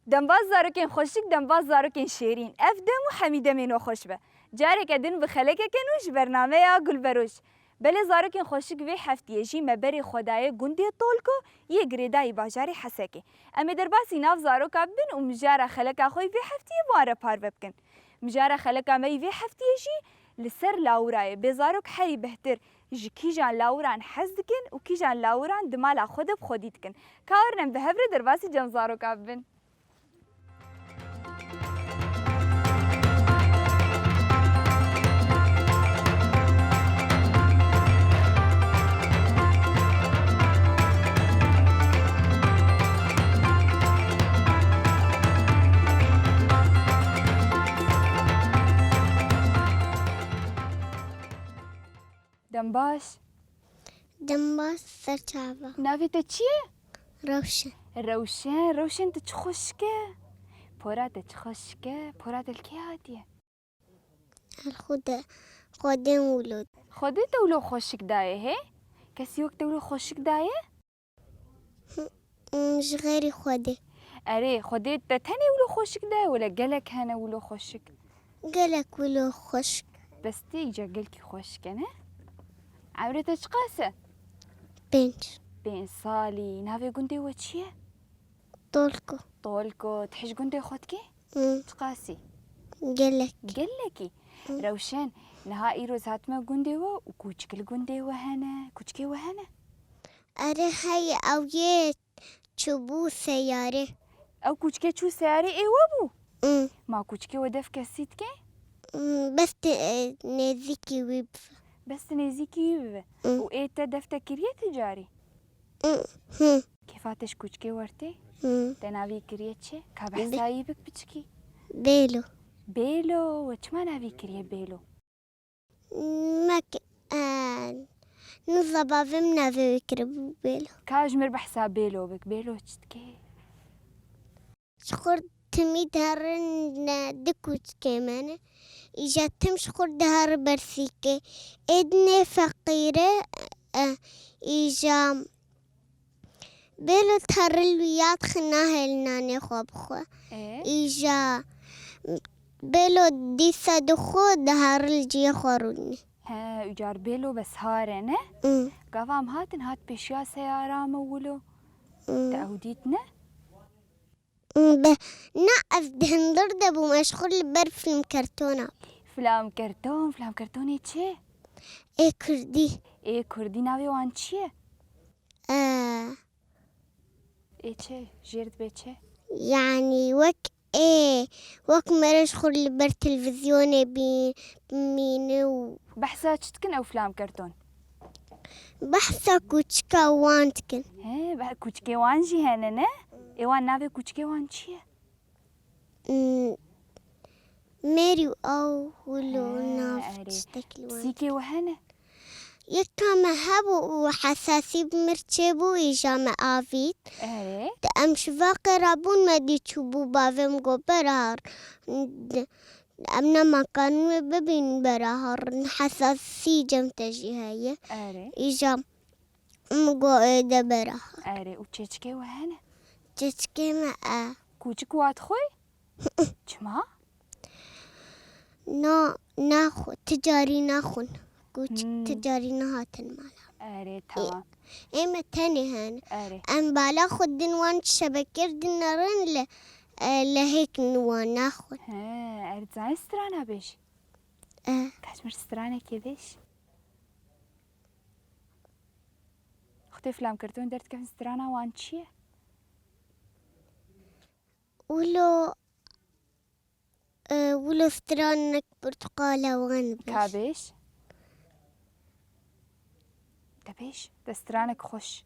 دنباز زاركين خوشك دنباز زاركين شيرين افدم وحميده منو خوش به جارك ادن بخلك کنوش برنامه یا گلبروش بله زارکین خوشک وی هفتیه جی مبری خدای گندی طولکو یه گریدای باجاری حسکی اما در باسی ناف زارو کابن و مجاره خلک خوی وی هفتیه واره پار بکن مجاره خلک می وی هفتیه جی لسر لاورای بزارک حری بهتر جی کی جان لاوران حزدکن و کی جان لاوران دمال خود بخودیت کن کارنم به هفر در باسی جان زارو کابن دنباش دنباس سرچاوة نافي تشيه روشن روشن تتخشكه بورا تتخشكه بورا الكياتيه خودين ولود خودت ولو خشك دايه هي كسي وقت ولو خشك دايه مش غيري خودي اري خودت تتني ولو خشك دايه ولا قالك هنا ولو خشك قالك ولو خشك بس تيجي قالك خشك انا عمرتك قاسه بنت صالي نافي قندي وتشيه طولكو تحش قندي خودكي تقاسي قالكي روشان نهائي روز هاتما قندي وكوچك القندي وهنا كوچكي وهنا أري هاي أويه تشبو سيارة او كوچكي تشو سياري اي وابو ما كوچكي ودف كسيتكي بس نزيكي ويب بس نزيكي وايتا دفتا كريه تجاري كيفاتش كوچكي ورتي تناوي كريتشي كابحسايي بك بچكي بيلو وچ ما ناوي كريه بيلو نظبا فيم ناوي يكربو بيلو كاجمر بحساب بيلو بك بيلو چتكي شخور تمي دهرن دكوت كمان إجا تم شخور دهر برسيكي إدني فقيرة إجا بيلو تهر الويات خناها لناني خواب خوا إجا بيلو ديسا دخو دهر الجي خوروني ها يجار بيلو بس هارنا قافام هاتن هات بشيا سيارة مولو تعوديتنا نقف دهندر دبو مشغول بر فيلم كرتونة فيلم كرتون ايشي ايه كردي ناوي وان چيه ايشي جيرد بيشي يعني وك مرشغول بر تلفزيون بينو بحثا تشتكن او فيلم كرتون بحثا كوچكا وانتكن هي كوچكي وان جي هنا ايوان ناوي كوچكي وان چيه ميريو او ولو ناف تشتكي سيكي وهنا يكا مهبو وحساسي بمرتبو إجا آفيت تأمش باقي رابون ما دي تشوبو بافم جو برار أمنا ما كانوا ببين برار حساسي جم تجي هاي إجا مقو إيدا برار وتشكي وهنا تشكي ما كوچك وادخوي چما ناخو تجاري ناخون تجاري نهاتن مالا تمام إما تاني هان أم بالا خد دنوان شبكير دنرن لهيك نوان ناخد أرزان استرانا بيش كاشمر استرانا كيفيش اختي فلام كرتون درت كيف استرانا وان چيه ولو استرانك برتقالة وان بيش كابيش دبيش دسترانك خوش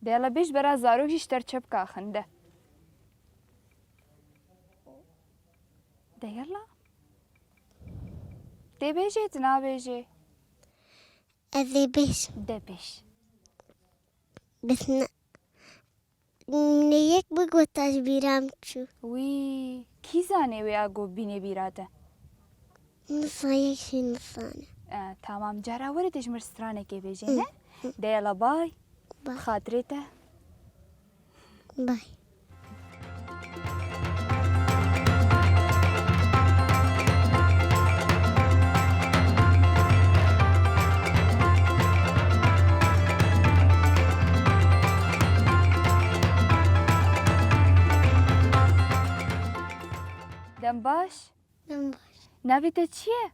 بيلا بيش برا زاروك يشتر شبكة خنده ده يلا دي بيجي تنا بيجي أذي بيش دبيش بس نيك بقوة تجبيرام شو وي كيزاني وياقو بيني بيراته نصايك شي نصاني تمام جارا ورد اجمر سترانه كي بيجينا ديلا باي خاطرته باي دم باش دم باش نابته چیه؟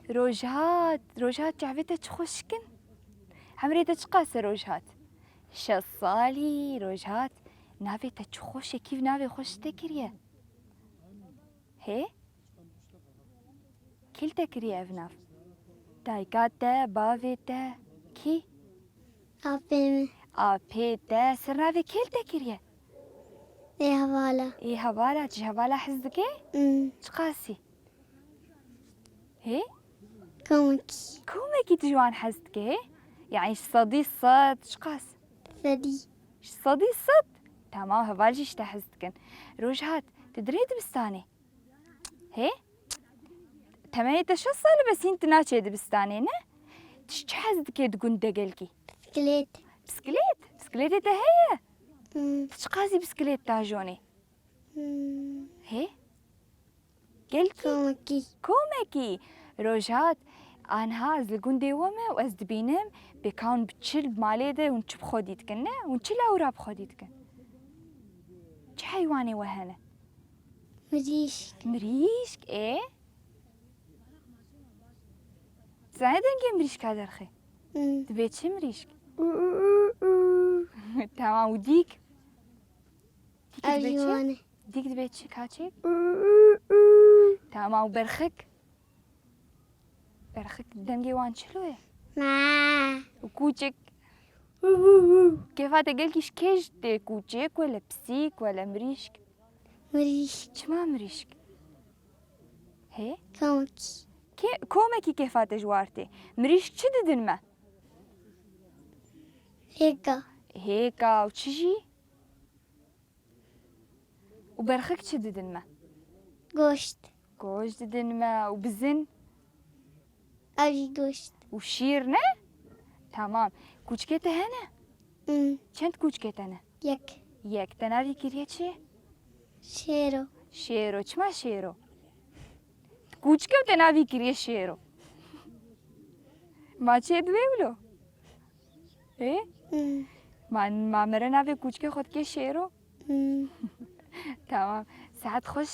روجات روجهات جعبته خوشكن حمريته قاسه روجهات شصالي روجهات نابته خوشه كيف نابي خوش تكريه هي كل تكريه افناف دايكاته بافيته كي أبين آبيته سرنافي كل تكريه هوالا إيه هبالا تجهبالا حزدك تقاسي هي كومكي كومكي تجوان حزدك يعني صدي الصد تقاس ثدي صدي الصد تمام هبالجيش تحزدكن روجهات تدريد بستاني هي تمانية شو صار بس انت ناتشي بستاني نه تش حزدك تقول دقلكي بسكليت بسكليت هي مم. تشقاسي بسكليت تاجوني هي قلكي كومكي روجات أنا زلقون ديومه وأزدبينم بكون بتشل بماليده ونشب خوديتكن ونشل أورا بخوديتكن چه حيواني وهنا مريشك إيه زايدن مريشك هذا الخي تبيت شي مريشك تمام وديك أيواني ديك تبيت شي كاتشي تمام وبرخك دنجي وان شلوه ما وكوچك كيف تقولكيش كيش كوچك ولا بسيك ولا مريشك شما مريشك هي كومكي كومكي كيف تجوارتي مريشك شددن ما هيكا وتشجي وبرخك شددن ما قوش ددن ما وبزن أبي قوشت وشيرنا تمام كوچكيته هنا چند كوچكيته هنا يك تنادي كريه چه شيرو چما شيرو كوچكو تنادي كريه شيرو ما چه دويولو ايه ما مرنا في كوچكو خود که شيرو تمام ساعت خوش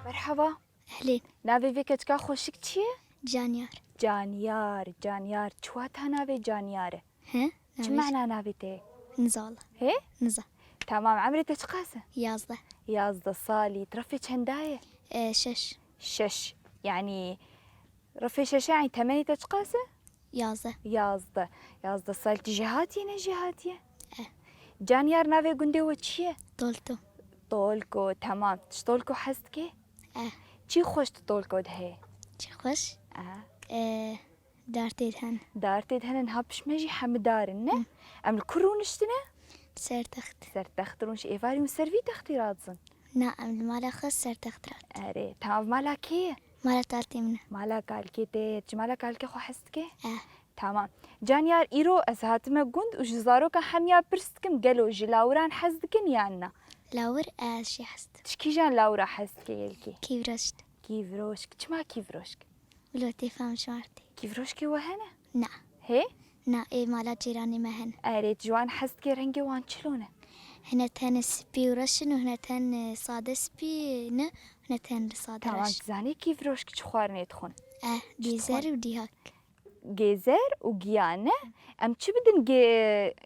مرحبا أهلين نافي فيك تكا خوشك چیه؟ جانيار جانيار چواتها نافي جانياره ها چه معنى نافي تي؟ نزالة هي؟ نزا تمام عمري تشقاسه؟ 11 صالي ترفي چندايه؟ 6 يعني رفي 6 يعني 8 تشقاسه؟ 11 صالي جهاتيه نجهاتيه؟ جانيار نافي قندي وچيه؟ طولكو تمام تشطولكو حزتكي؟ چی خوش طولكو ده؟ چی خوش؟ دارتيد هن هابش مجي حمدارن نه؟ ام الكرونشتنا؟ سرتخترونش ايفاري مسرفي تختي رادزن؟ نعم مالا خس سرتخترات اري تمام مالا كيه؟ مالا تالتي منه مالا كالكي تيت مالا كالكي خو حستكي؟ تمام جانيار إيرو أزهاتما قند وجزارو كان حميا برستكم قالوا جلاوران حزدكن يانا لاور شي حست تشكي جان لاورا حزدكي يلكي كيفروشك چما كيفروشك ولو تفهم شمارتي كيفروشكي وهنا نا هي ايه مالا جيراني مهن اريد جوان حزدكي رنجي وان شلونه هنا تهن سبي ورشن وهنا تهن صادة سبي هنا تهن صادة تمام رش تزاني كيفروشك تخوارني يدخون جيزر وديهاك جيزر وجيانة ام چی بدن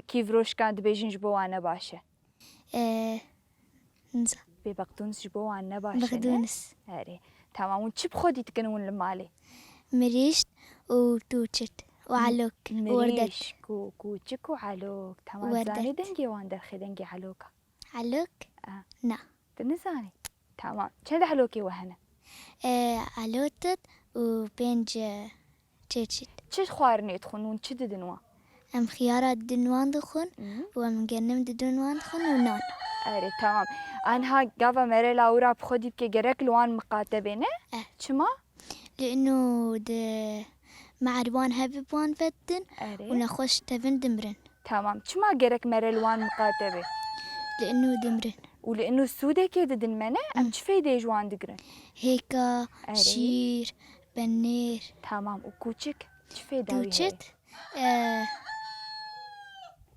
كيفروش كان دبيجن جبوانا باشا نزا ببقدونس جبوانا باشا بقدونس هاري تمام وچی بخودي تكنون المالي مريشت وتوچت وعلوك وردت مريش كوچك وعلوك تمام زاني دنجي وان درخي دنجي علوك نا تنزاني تمام چند علوكي وهنا علوتت وبينج تشيت چه خوارني تخونون چه ددنوا ام خيارات دنوان دخون وام جنم دنوان دخون ونان اري تمام انها قافا مري لاورا بخودي بكي جرك لوان مقاتبينه چما لانه مع روان هبي بوان فتن أري ونخوش تفن دمرن تمام شما جرك مرلوان مقاتبة لأنه دمرن ولأنه السودة كده دنمنة أم تفيدة جوان دقرن هيكا أري. شير بنير تمام وكوچك تفيدة وي هاي توچت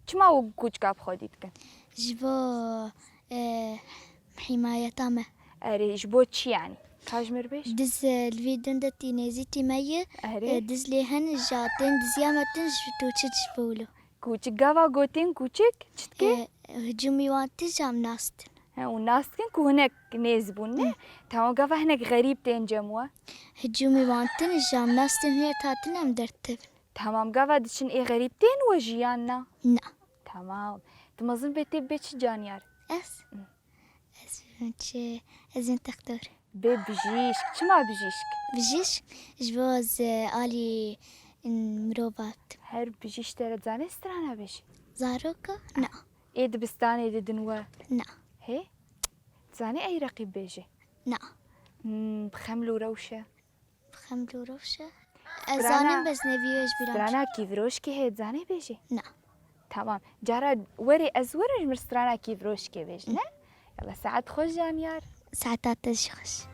شما وكوچك بخودي دكن جبو حماية تامة أري جبو چي يعني كاجمر بيش دز الفيديو دتي نزيتي مية أري دز ليهن جاتين دز يامتن توچت جبولو كوچك جاوا غوتين كوچك چتكي هجومي وانتي جام ناستن والناس كن كهناك نيزبون تمام جاوا هناك غريب تنجموا هجومي وانتن جام ناستن هي تاتن ام درتب تمام جاوا دشن إيه غريبتين وجيانا نا تمام تمازن بيتي بيتش جانيار اس ازين تختار بيجيشك شما بيجيشك بجيش جبوز آلي مروبات هر بيجيش ترى زاني استرانا بيش زاروكا نا إيه دبستاني دي دنوا نا هي زاني أي رقيب بيجي نا بخملو روشة بخملو روشة سترانا- زانم بس نبيوش بيرانش سترانا كيفروشكي هي زاني بيجي نا تمام جارا وري أزورج مرسترانا كيفروشكي بيجي نه يلا ساعات خوش جانيار ساعتات تشخص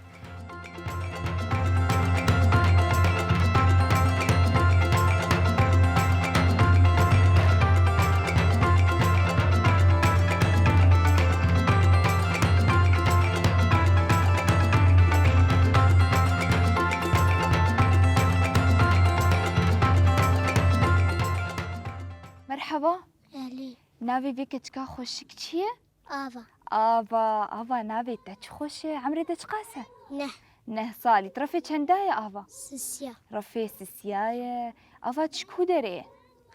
مرحبا أهلي نافي بيك تكا خوشك چیه؟ آفا آوا نافي تاچ خوشه عمري تاچ قاسه نه نه سالي ترفي چنداية آوا سسيا رفي سسياية آوا تشكو داري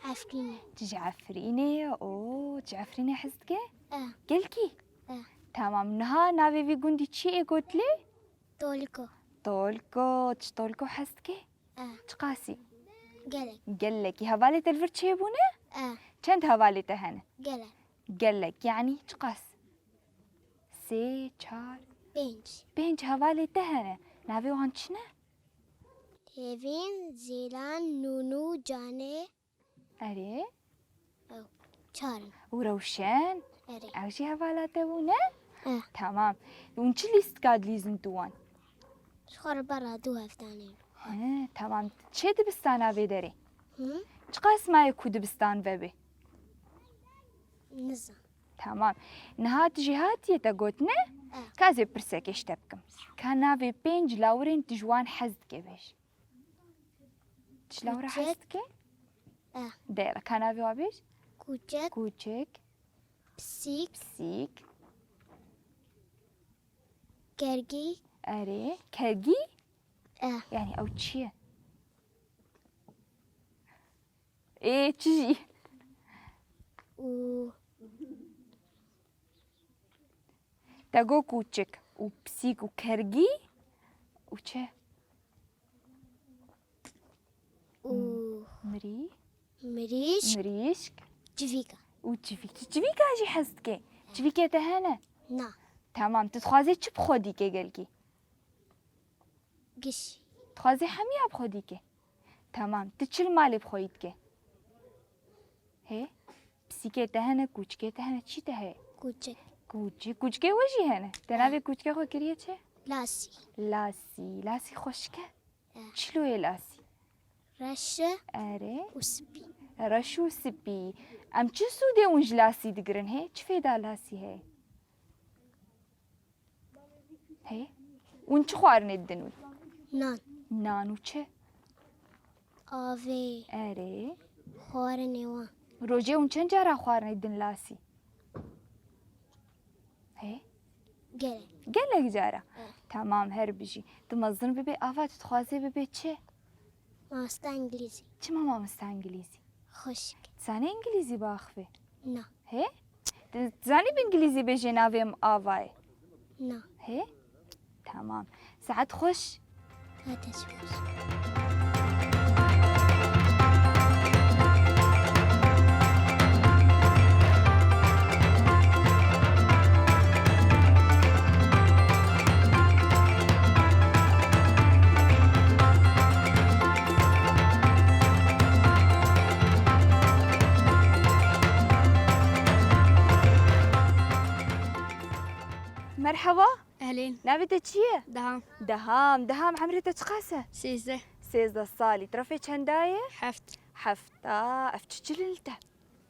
عفريني تجعفريني أوه تجعفريني حزتك قلكي آه. تمام نها نافي في قندي چي قلت لي تولكو طولكو حزتك تقاسي قلق قلك هوالي تلفر تشيبونه چند هوالي تهنه قلق قلك يعني تقاس سي چار بينج هوالي تهنه نافي وانشنا هيفين زيلان نونو جاني أري چارن وروشان أري أوشي هوالا تبونه آه. تمام ونشي ليست كاد ليزن توان شخور برا دو هفتانين تمام چه دبستانا بدري هم؟ چقاس ما يكو دبستان ببي نزا تمام نهات جهات يتقوتنا كازي برسك اشتبكم كان نافي بينج لاورين تجوان حزدك بيش تشلاورا حزدك دايرة كان نافي وابيش كوچك كوچك بسيك بسيك كرجي أري كرجي يعني أو تشيه إيه تجي و تاقو كوچك وبسيك وكرجي وچه و مريش مريشك جفيكا وتشفيكا جي حزتك تشفيكا تهانا نا تمام تتخوازي چه بخودي كي قلكي قشي تخوازي حمية بخودي كي تمام تتشل مالي بخويت كي هي بسيكا تهانا كوچكا تهانا چي تهي كوچك كوچكا وجي هانا تنافي كوچكا خو كريه چه لاسي لاسي خوشكا چلوه لاسي رشة أري وسبي رشو سبي أم چه سوده ونج لاسي دقرن هي چه فيدا لاسي هي هي ونچ خوارن الدنوي نان نانو چه آوي أري خورنيوان روجي ونچن جارا خوارن الدن لاسي هي قلق قالك جارا تمام هر بيجي تمزن ببي آفا تتخوازي ببي چه ماستا انجليزي چه ماما مستا انجليزي خشك تزاني انجليزي باخفي نا هي تزاني بانجليزي بيجي نافيم آفاي نا هي تمام ساعات خوش هذا شوف مرحبا أهلين نابتة چیه؟ دهم دهام عمرتها چقاسه؟ 13 13 سالي ترفي چندایه؟ حفت 7 افتشللته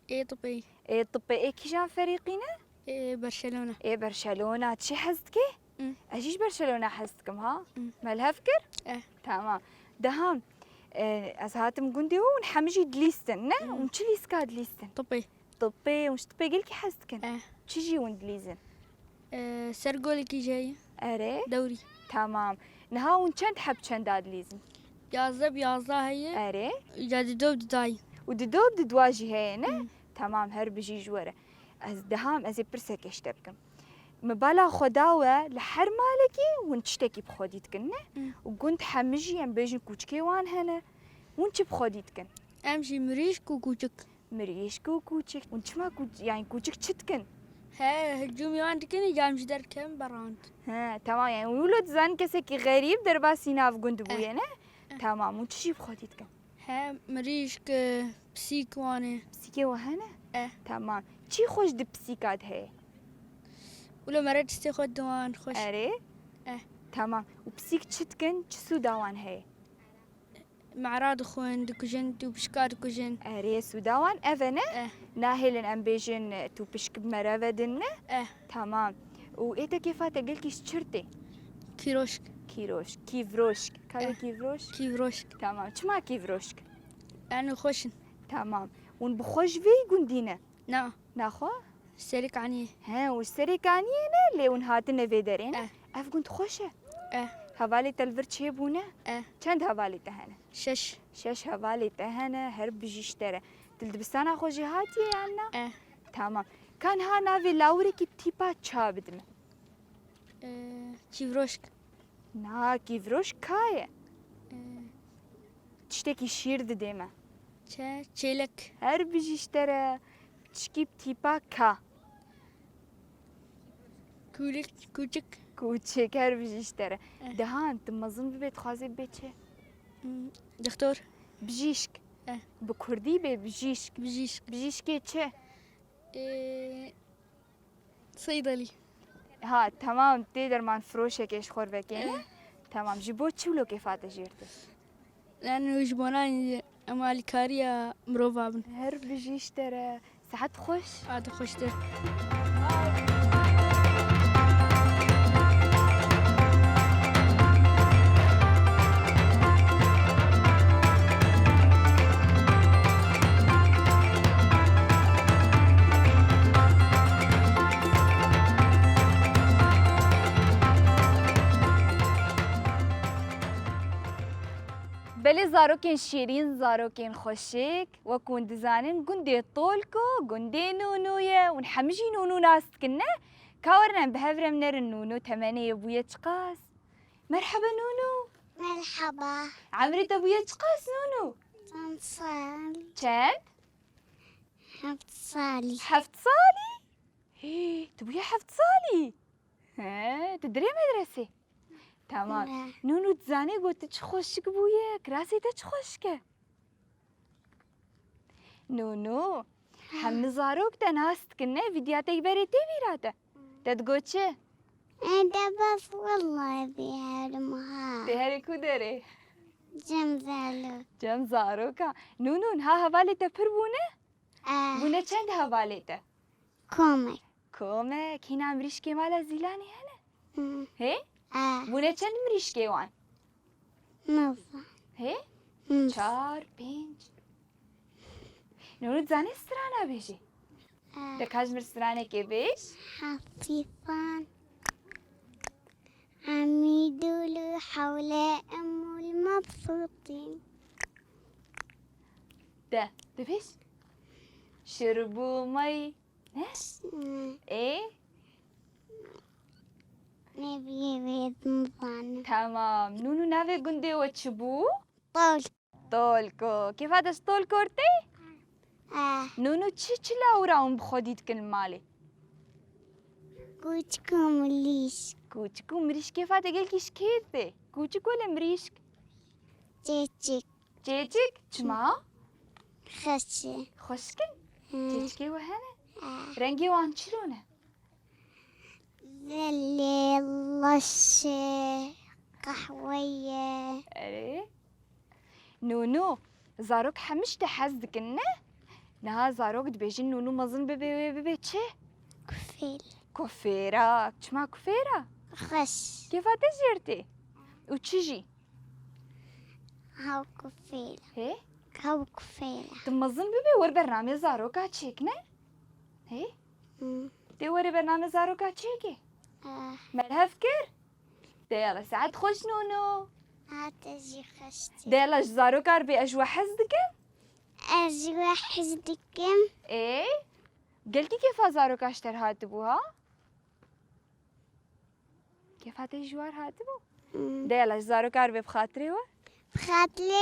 إيه طبي ايه طبي ايه كيجان فريقنا؟ إيه برشلونة ايه برشلونة تشي حزتكي؟ اجيش برشلونة حزتكم ها؟ مالها فكر؟ تمام دهام از هاتم قندي ونحمجي دليستن نه؟ ونشي ليسكا دليستن طبي وش طبي قلكي حزتكن؟ تشيجي وندليزن؟ سرقولي كي جاي اري؟ دوري تمام نها ونشند حب چند دليزن؟ بيازا هي اري؟ جاد دوب داي وددوب ددواجي هي نه؟ تمام هر بجي جوره از دهام از برسك اشتبكم مبالا خداوة لحر مالكي ونشتكي بخوديتكن وقنت حمجي ام بيجن كوچكي وان هنا ونش بخوديتكن أمشي مريش كوكوشك مريش كوچك ونش ما يعني كوچك تشتكن ها هجوم يوان تكني جامش در كم براند ها تمام يعني ولد زان كسكي غريب درباسي ناف قنت بويا تمام ونشي بخوديتكن ها مريش بسيك وانه بسيكي وهنا تمام چی خوش د پسیکات هی ولا مرات استخد دوان خوش اره تمام وبسيك تشتكن تشسو داوان هي معراض خوين دكوجن تو بشكار دكوجن اره سوداوان افنه ناهلن امبيجن تو بشك مرافدن تمام وايتا كيفاتا قلكي شرتي كيروشك كيفروشك كاي كيفروشك تمام شما كيفروشك يعني خوشن تمام ونبخوش في قندينا ناخو السريك عني ها والسريك عني اللي ونهاتنا في دارين اف كنت خوشه هفالي تلفر تشيبونا چند هفالي تهنا 6 هفالي تهنا هرب بجيشتره تلدبستانا خو جهاتي يعني تمام كان ها نافي لاوري كي بتيبا تشابدم كيفروشك نا كيفروش كاية تشتكي شير ديما تشيلك هرب بجيشتره تشكي بتيبا كا كوچك هر بجيشتره دهان تم مظن ببيت خازي ببيتشه دكتور بجيشك بكردي بجيشك تشه صيدلي ها تمام تقدر ما نفروشك ايش خور بكين تمام جيبو تشولو كيفات جيرته لانه يجبوناني امالي كاريا مروفابن هر بجيشتره ساعات خوش هذا خوش ده بلي زاروكين شيرين زاروكين خوشيك وكون دزانين قندي طولكو قندي نونويا ونحمجي نونو ناس كنا كاورنا بهفرة منر النونو تمانية ابويا تقاس مرحبا نونو مرحبا عمري ابويا تقاس نونو 5 صال كان 7 صالي 7 صالي تبويا 7 صالي ها تدري مدرسة تمام نونو تزاني قلت تشخوشك بويا كراسي تشخوشك نونو حم زاروك تناست كنا فيديوهاتك بريتي فيراتا تتقوتش انت بس والله بهرمها تهري كودري جم زاروكا نونو ها هواليتا بربونه بونه چند هواليتا كومك هنا مريشكي مالا زيلاني هنا هي بونه چند مريشكي وان هي 4 5 نونو تزاني استرانا بيجي دكاج مرسترانه كي بيش حفيفان عميدوا حول أم المبسوطين ده بيش شربوا مي ايه نبي بيت مطان تمام نونو نافي قندي وتشبو طولكو كيف هذا طولكو ارتي نونو تشيلا وراهم بخوديت كل مالي كوچكم ليش كوچكو مريش كيف هذا قلكي شكيثي كوچك ولا مريشك جيجك شما خشكن جيجكي وهنا رنجي وان شلونه ذلي لش قهوية اره نونو زاروك حمش تحزك نه نه زاروك دبيجي نونو مزن ببي چه كفيل كوفيرة چما كوفيرة خش كيف تجرتي وتشجي هاو كفيل هي هاو كفيل تمزن ببي ور برنامج زاروكا چيك نه هي تي ور برنامج زاروكا چيكي مالها فكر ديلا ساعد خوش نونو هاتجي خشتي ديلا زاروكا ربي اجوا حزدك أجوا حزدكم ايه قلتي كيف زاروكا اشتر هاتبوها كيف هاتي جوار هاتبو ديلا زاروكا ربي بخاطري و بخاتلي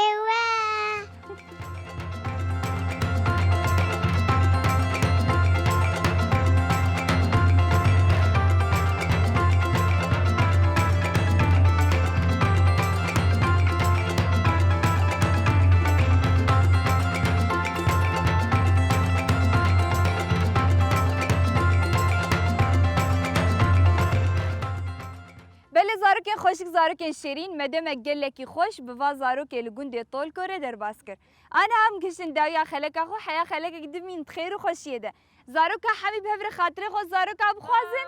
بله زاروکین خوشک زاروکین شیرین مدام گلکی خوش بوا زاروک لگوندی طول کره در باس کر انا هم گشن دایا خلک خو حیا خلک قدمین خیر و خوشیه ده زاروک حبیب هفر خاطر خو زاروک ابو خوازن